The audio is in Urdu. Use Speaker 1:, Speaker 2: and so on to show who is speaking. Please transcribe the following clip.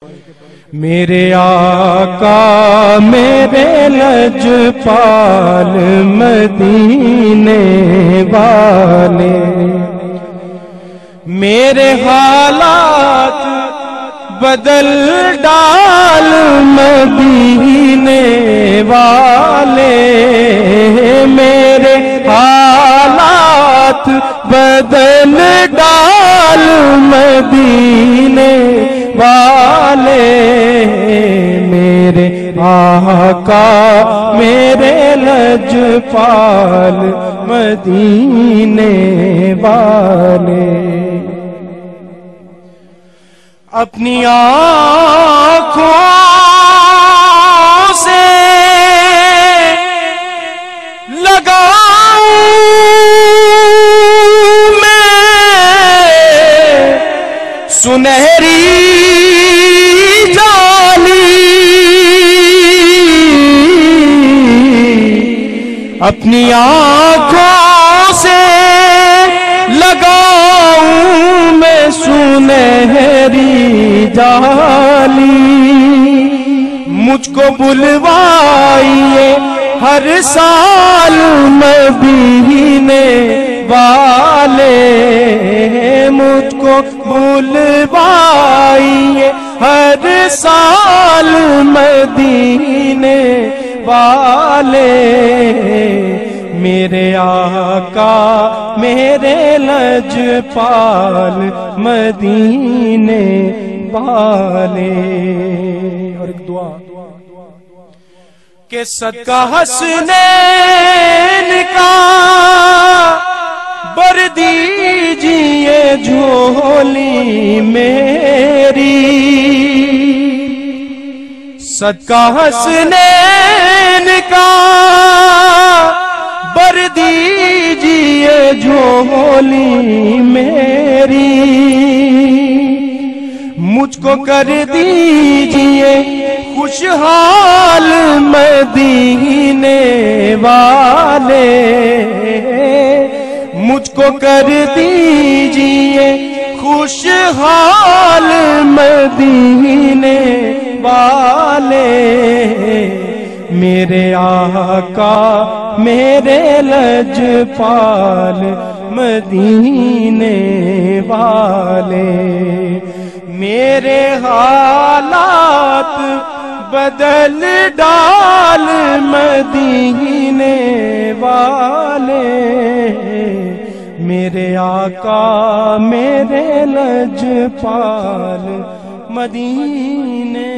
Speaker 1: میرے آقا میرے لجپال مدینے والے، میرے حالات بدل ڈال مدینے والے، میرے حالات بدل ڈال مدینے والے، میرے آقا میرے لجپال مدینے والے، اپنی آنکھوں سے لگاؤں میں سنہری جالی، اپنی آنکھوں سے لگاؤں میں سنہری جالی، مجھ کو بلوائیے ہر سال مدینے والے، مجھ کو بلوائیے ہر سال مدینے والے، میرے آقا میرے لجپال مدینے والے۔ اور ایک دعا کہ صدقہ حسنین کا بر دیجئے جھولی میری، صدقہ حسنین کا بر دیجئے جھولی میری، مجھ کو کر دیجئے خوشحال مدینے والے، مجھ کو کر دیجئے خوشحال مدینے والے، میرے آقا میرے لجپال مدینے والے، میرے حالات بدل ڈال مدینے والے، میرے آقا میرے لجپال مدینے